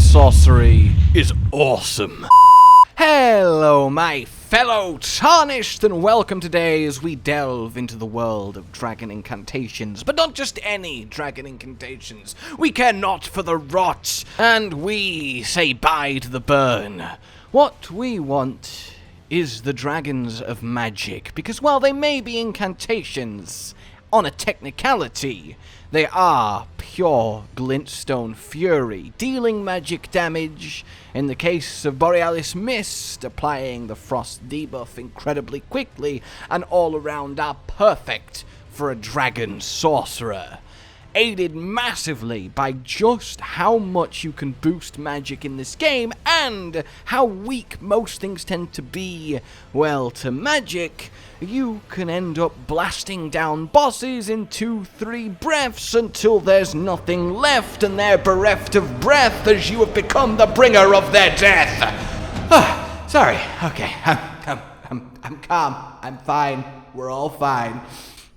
sorcery is awesome. Hello, my fellow Tarnished, and welcome today as we delve into the world of Dragon Incantations. But not just any Dragon Incantations. We care not for the rot, and we say bye to the burn. What we want is the dragons of magic, because while they may be incantations, on a technicality, they are pure glintstone fury, dealing magic damage. In the case of Borealis Mist, applying the frost debuff incredibly quickly, and all around are perfect for a dragon sorcerer. Aided massively by just how much you can boost magic in this game, and how weak most things tend to be, well, to magic, you can end up blasting down bosses in 2-3 breaths until there's nothing left and they're bereft of breath as you have become the bringer of their death. Sorry, okay, I'm calm, I'm fine, we're all fine.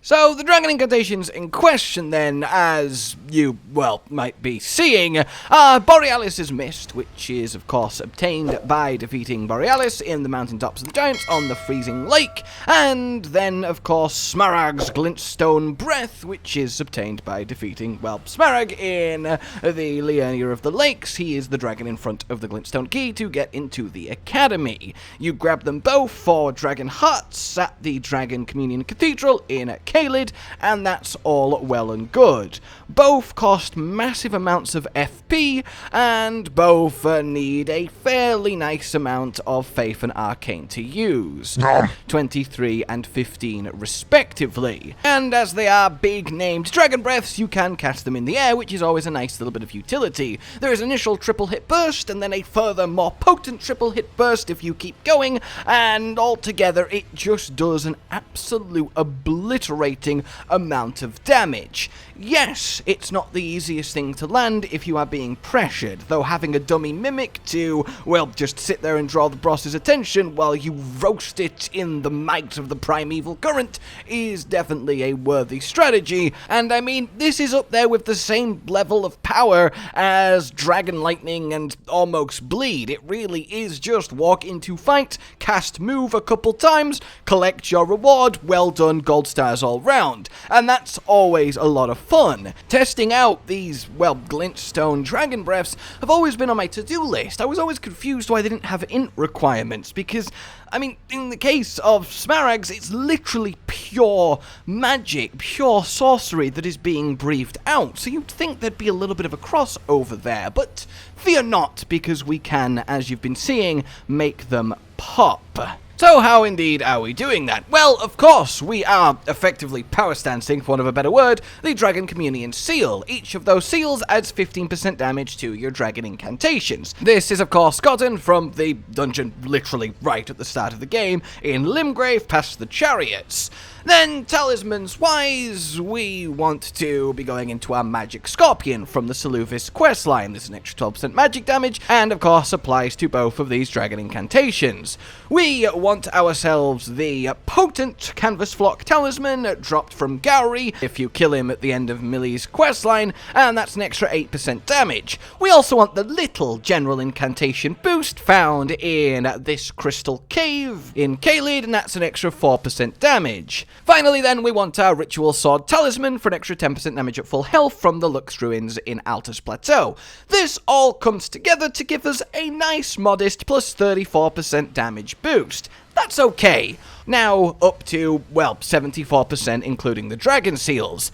So, the Dragon Incantations in question then, as you, well, might be seeing, are Borealis' Mist, which is, of course, obtained by defeating Borealis in the mountaintops of the Giants on the freezing lake, and then, of course, Smarag's Glintstone Breath, which is obtained by defeating, well, Smarag in the Liurnia of the Lakes. He is the dragon in front of the Glintstone Key to get into the Academy. You grab them both for Dragon Hearts at the Dragon Communion Cathedral in Caelid, and that's all well and good. Both cost massive amounts of FP, and both need a fairly nice amount of Faith and Arcane to use. 23 and 15 respectively. And as they are big named dragon breaths, you can cast them in the air, which is always a nice little bit of utility. There is an initial triple hit burst, and then a further more potent triple hit burst if you keep going, and altogether it just does an absolute obliteration amount of damage. Yes, it's not the easiest thing to land if you are being pressured, though having a dummy mimic to, well, just sit there and draw the boss's attention while you roast it in the might of the primeval current is definitely a worthy strategy, and I mean, this is up there with the same level of power as Dragon Lightning and almost Bleed. It really is just walk into fight, cast move a couple times, collect your reward, well done, gold stars all round, and that's always a lot of fun. Testing out these, well, Glintstone Dragon Breaths have always been on my to-do list. I was always confused why they didn't have int requirements, because, I mean, in the case of Smarag's, it's literally pure magic, pure sorcery that is being breathed out, so you'd think there'd be a little bit of a crossover there, but fear not, because we can, as you've been seeing, make them pop. So how indeed are we doing that? Well, of course, we are effectively power stancing, for want of a better word, the Dragon Communion Seal. Each of those seals adds 15% damage to your Dragon Incantations. This is, of course, gotten from the dungeon literally right at the start of the game, in Limgrave past the Chariots. Then, talismans-wise, we want to be going into our Magic Scorpion from the Saluvis questline. This is an extra 12% magic damage, and of course applies to both of these Dragon Incantations. We want ourselves the potent Canvas Flock Talisman, dropped from Gowry, if you kill him at the end of Millie's questline, and that's an extra 8% damage. We also want the little General Incantation boost found in this Crystal Cave in Caelid, and that's an extra 4% damage. Finally then, we want our Ritual Sword Talisman for an extra 10% damage at full health from the Lux Ruins in Altus Plateau. This all comes together to give us a nice modest plus 34% damage boost. That's okay. Now up to, well, 74% including the Dragon Seals.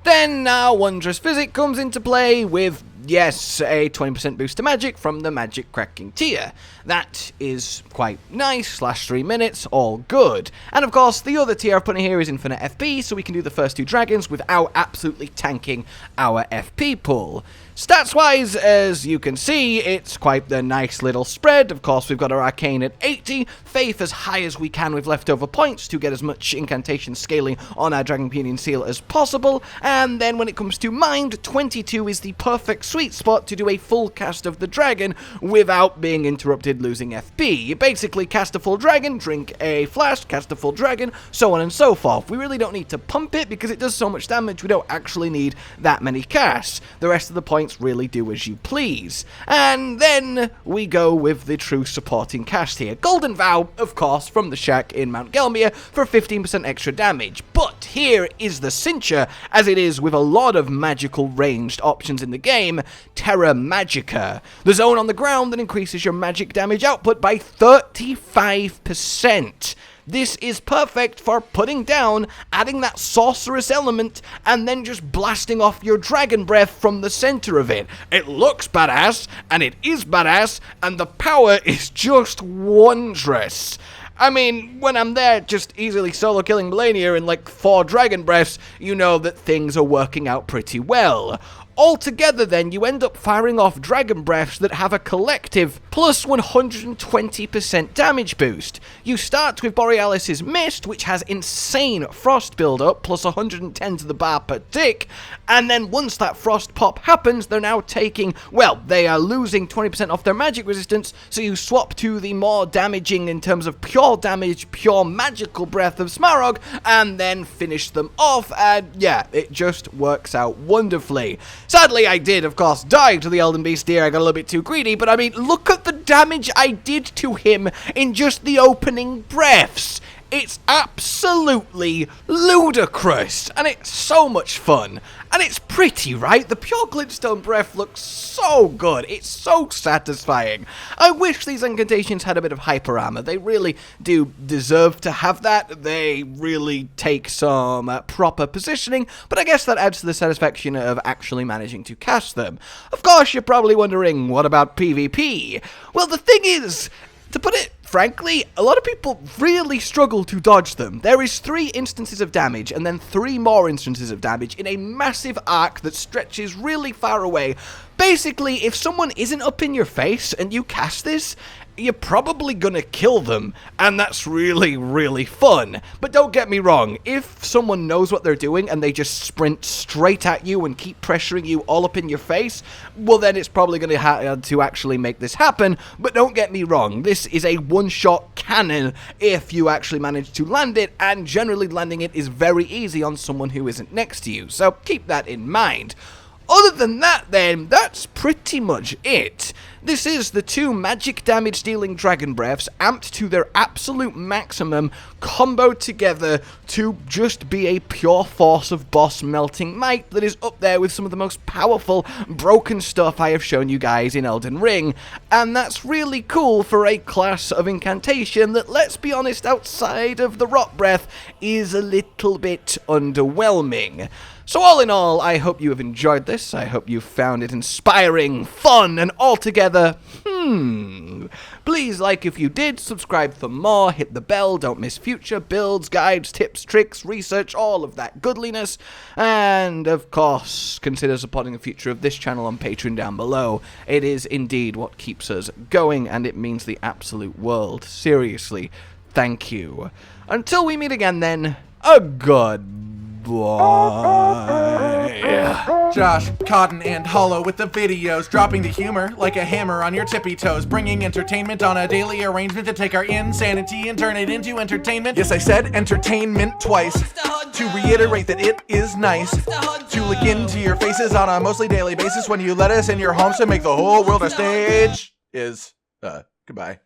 Then our Wondrous Physic comes into play with, yes, a 20% boost to magic from the Magic Cracking tier. That is quite nice, /3 minutes, all good. And of course, the other tier I've put in here is Infinite FP, so we can do the first two dragons without absolutely tanking our FP pool. Stats-wise, as you can see, it's quite the nice little spread. Of course, we've got our Arcane at 80, Faith as high as we can with leftover points to get as much incantation scaling on our Dragon Communion Seal as possible, and then when it comes to Mind, 22 is the perfect sweet spot to do a full cast of the dragon without being interrupted losing FP. You basically cast a full dragon, drink a flash, cast a full dragon, so on and so forth. We really don't need to pump it because it does so much damage we don't actually need that many casts. The rest of the point points, really do as you please. And then we go with the true supporting cast here. Golden Vow, of course, from the shack in Mount Gelmir for 15% extra damage. But here is the cincher, as it is with a lot of magical ranged options in the game, Terra Magica, the zone on the ground that increases your magic damage output by 35%. This is perfect for putting down, adding that sorceress element, and then just blasting off your dragon breath from the center of it. It looks badass, and it is badass, and the power is just wondrous. I mean, when I'm there just easily solo killing Melania in like 4 dragon breaths, you know that things are working out pretty well. Altogether then, you end up firing off dragon breaths that have a collective plus 120% damage boost. You start with Borealis' Mist, which has insane frost build-up, plus 110 to the bar per tick, and then once that frost pop happens, they're now taking, well, they are losing 20% off their magic resistance, so you swap to the more damaging in terms of pure damage, pure magical breath of Smarag, and then finish them off, and yeah, it just works out wonderfully. Sadly, I did, of course, die to the Elden Beast here. I got a little bit too greedy, but I mean, look at the damage I did to him in just the opening breaths. It's absolutely ludicrous, and it's so much fun. And it's pretty, right? The pure Glintstone breath looks so good. It's so satisfying. I wish these incantations had a bit of hyper armor. They really do deserve to have that. They really take some proper positioning, but I guess that adds to the satisfaction of actually managing to cast them. Of course, you're probably wondering, what about PvP? Well, the thing is, to put it frankly, a lot of people really struggle to dodge them. There is 3 instances of damage, and then 3 more instances of damage in a massive arc that stretches really far away. Basically, if someone isn't up in your face and you cast this, you're probably gonna kill them, and that's really, really fun. But don't get me wrong, if someone knows what they're doing and they just sprint straight at you and keep pressuring you all up in your face, well then it's probably gonna have to actually make this happen. But don't get me wrong, this is a one-shot cannon if you actually manage to land it, and generally landing it is very easy on someone who isn't next to you, so keep that in mind. Other than that then, that's pretty much it. This is the 2 magic damage dealing dragon breaths amped to their absolute maximum, comboed together to just be a pure force of boss melting might that is up there with some of the most powerful broken stuff I have shown you guys in Elden Ring. And that's really cool for a class of incantation that, let's be honest, outside of the rot breath is a little bit underwhelming. So all in all, I hope you have enjoyed this. I hope you found it inspiring, fun, and altogether, Please like if you did, subscribe for more, hit the bell, don't miss future builds, guides, tips, tricks, research, all of that goodliness. And, of course, consider supporting the future of this channel on Patreon down below. It is indeed what keeps us going, and it means the absolute world. Seriously, thank you. Until we meet again then, a goodbye. Josh, Cotton, and Hollow with the videos, dropping the humor like a hammer on your tippy toes, bringing entertainment on a daily arrangement to take our insanity and turn it into entertainment. Yes, I said entertainment twice, to reiterate that it is nice to look into your faces on a mostly daily basis when you let us in your homes to make the whole world a stage. Goodbye.